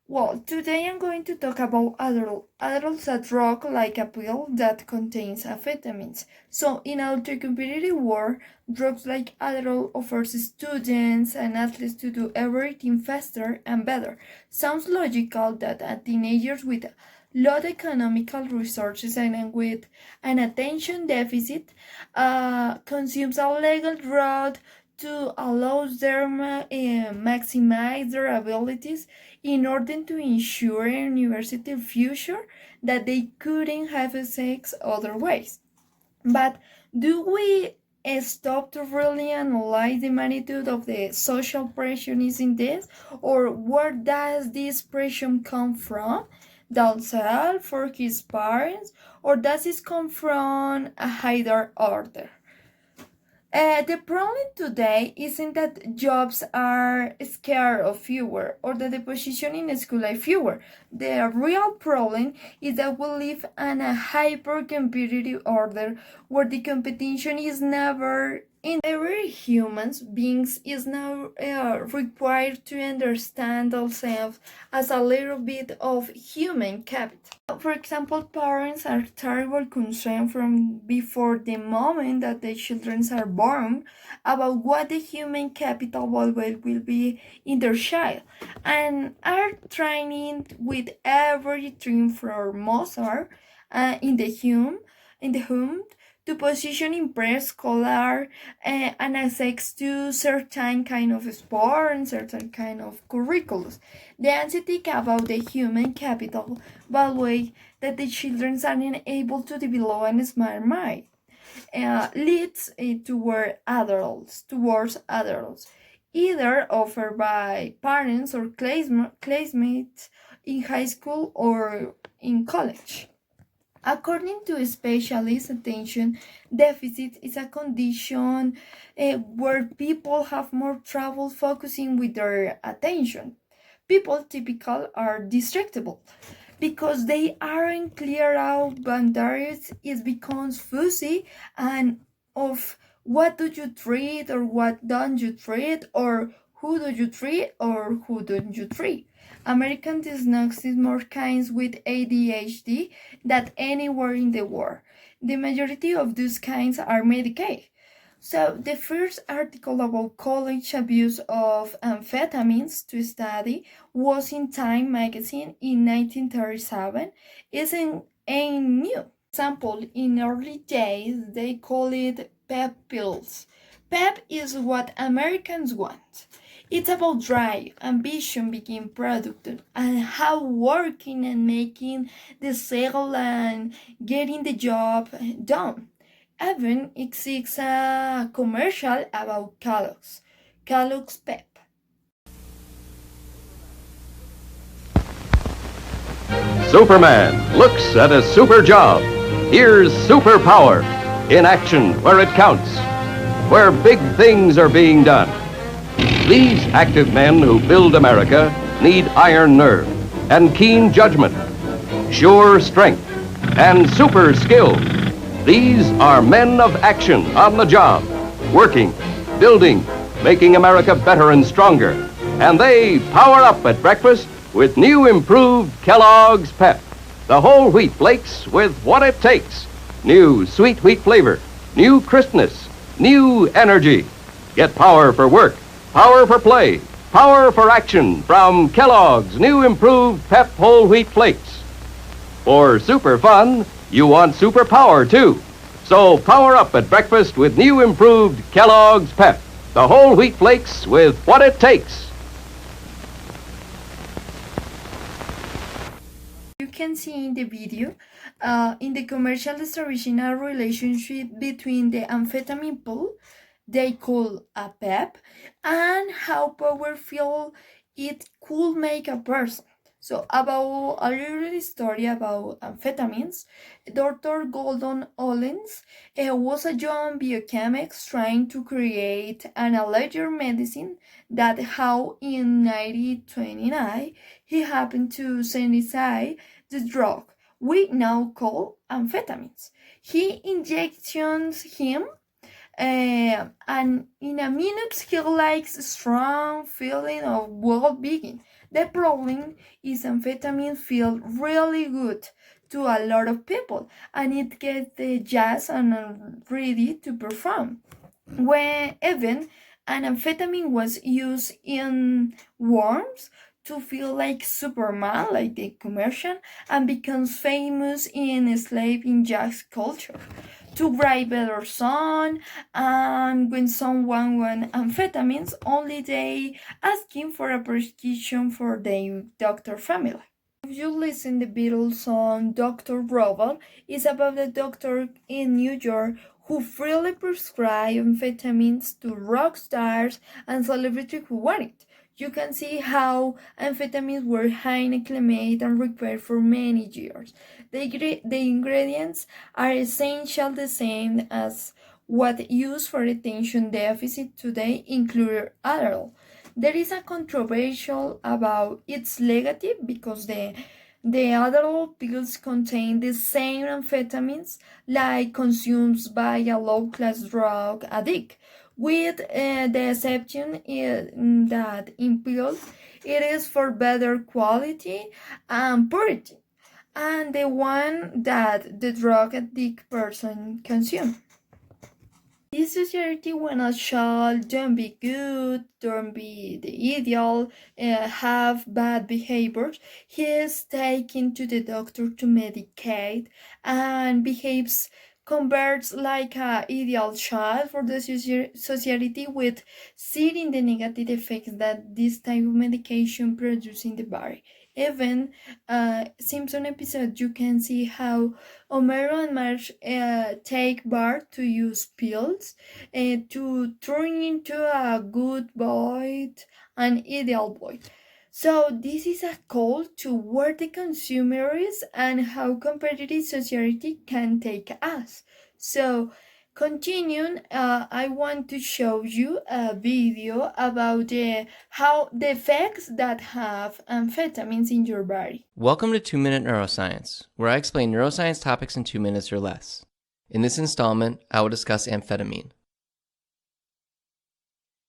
Well, today I'm going to talk about Adderall. Adderall is a drug like a pill that contains amphetamines. So, in our competitive world, drugs like Adderall offers students and athletes to do everything faster and better. Sounds logical that a teenagers with low economical resources and with an attention deficit consumes a legal drug to allow them maximize their abilities in order to ensure a university future that they couldn't have sex other ways. But do we stop to really analyze the magnitude of the social pressure is in this, or where does this pressure come from? Themselves for his parents, or does it come from a higher order? The problem today isn't that jobs are scarce or fewer, or that the position in school are fewer. The real problem is that we live in a hyper competitive order where the competition is never in every human beings is now required to understand ourselves as a little bit of human capital. For example, parents are terribly concerned from before the moment that the children are born about what the human capital will be in their child, and are training with everything from Mozart in the home to position in preschooler and access to certain kind of sport and certain kind of curriculums. The anxiety about the human capital way that the children are unable to develop a smart mind leads towards adults, either offered by parents or classmates in high school or in college. According to specialists, attention deficit is a condition where people have more trouble focusing with their attention. People typically are distractible because they aren't clear out boundaries. It becomes fuzzy and of what do you treat or what don't you treat, or who do you treat or who don't you treat. American diagnosis more kinds with ADHD than anywhere in the world. The majority of those kinds are medicated. So, the first article about college abuse of amphetamines to study was in Time magazine in 1937. Ain't new. Example, in early days, they call it pep pills. Pep is what Americans want. It's about drive, ambition being productive, and how working and making the sale and getting the job done. Even exists a commercial about Kellogg's Pep. Superman looks at a super job. Here's superpower in action where it counts, where big things are being done. These active men who build America need iron nerve and keen judgment, sure strength, and super skill. These are men of action on the job, working, building, making America better and stronger. And they power up at breakfast with new improved Kellogg's Pep, the whole wheat flakes with what it takes. New sweet wheat flavor, new crispness, new energy. Get power for work, power for play, power for action from Kellogg's new improved Pep whole wheat flakes. For super fun, you want super power too. So power up at breakfast with new improved Kellogg's Pep, the whole wheat flakes with what it takes. You can see in the video, in the commercial establishing a relationship between the amphetamine pill they call a pep and how powerful it could make a person. So, about a little story about amphetamines, Dr. Gordon Ollens was a young biochemist trying to create an allergy medicine that how in 1929 he happened to synthesize the drug we now call amphetamines. He injections him and in a minute he likes a strong feeling of well-being The problem is amphetamine feels really good to a lot of people and it gets the jazz and ready to perform. When even an amphetamine was used in worms to feel like Superman, like the commercial, and becomes famous in slave in jazz culture to write better song, and when someone want amphetamines only they asking for a prescription for their doctor family. If you listen the Beatles song Dr. Robot is about a doctor in New York who freely prescribed amphetamines to rock stars and celebrities who want it. You can see how amphetamines were highly acclimated and required for many years. The ingredients are essentially the same as what used for attention deficit today, include Adderall. There is a controversial about its legacy because the Adderall pills contain the same amphetamines like consumed by a low-class drug addict, with the exception that in pills it is for better quality and purity, and the one that the drug addict person consumes. This society when a child don't be good, don't be the ideal, have bad behaviors, he is taken to the doctor to medicate and behaves converts like a ideal child for the society with seeing the negative effects that this type of medication produces in the body. Even Simpson episode you can see how Homero and Marge take Bart to use pills to turn into a good boy, an ideal boy. So this is a call to where the consumer is and how competitive society can take us. So continuing, I want to show you a video about how the effects that have amphetamines in your body. Welcome to 2-Minute Neuroscience, where I explain neuroscience topics in 2 minutes or less. In this installment, I will discuss amphetamine.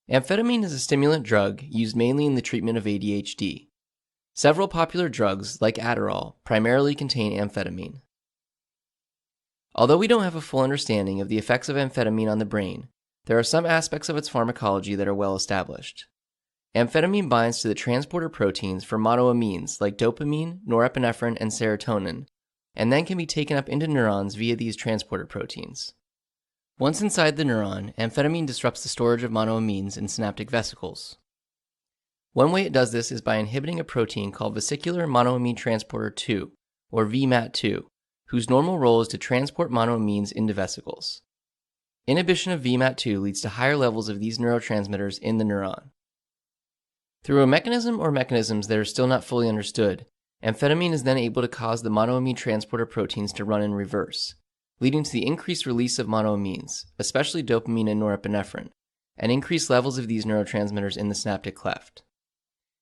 Amphetamine is a stimulant drug used mainly in the treatment of ADHD. Several popular drugs, like Adderall, primarily contain amphetamine. Although we don't have a full understanding of the effects of amphetamine on the brain, there are some aspects of its pharmacology that are well established. Amphetamine binds to the transporter proteins for monoamines like dopamine, norepinephrine, and serotonin, and then can be taken up into neurons via these transporter proteins. Once inside the neuron, amphetamine disrupts the storage of monoamines in synaptic vesicles. One way it does this is by inhibiting a protein called vesicular monoamine transporter 2, or VMAT2, whose normal role is to transport monoamines into vesicles. Inhibition of VMAT2 leads to higher levels of these neurotransmitters in the neuron. Through a mechanism or mechanisms that are still not fully understood, amphetamine is then able to cause the monoamine transporter proteins to run in reverse, leading to the increased release of monoamines, especially dopamine and norepinephrine, and increased levels of these neurotransmitters in the synaptic cleft.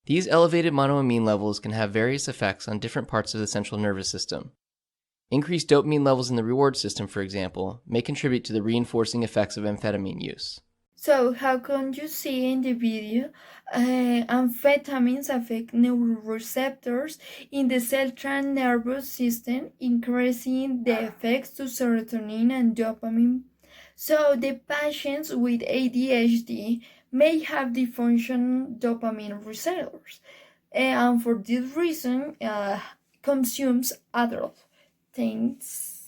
These elevated monoamine levels can have various effects on different parts of the central nervous system. Increased dopamine levels in the reward system, for example, may contribute to the reinforcing effects of amphetamine use. So, how can you see in the video, amphetamines affect neuroreceptors in the central nervous system, increasing the effects to serotonin and dopamine. So, the patients with ADHD may have dysfunctional dopamine receptors, and for this reason, consumes Adderall. Thanks.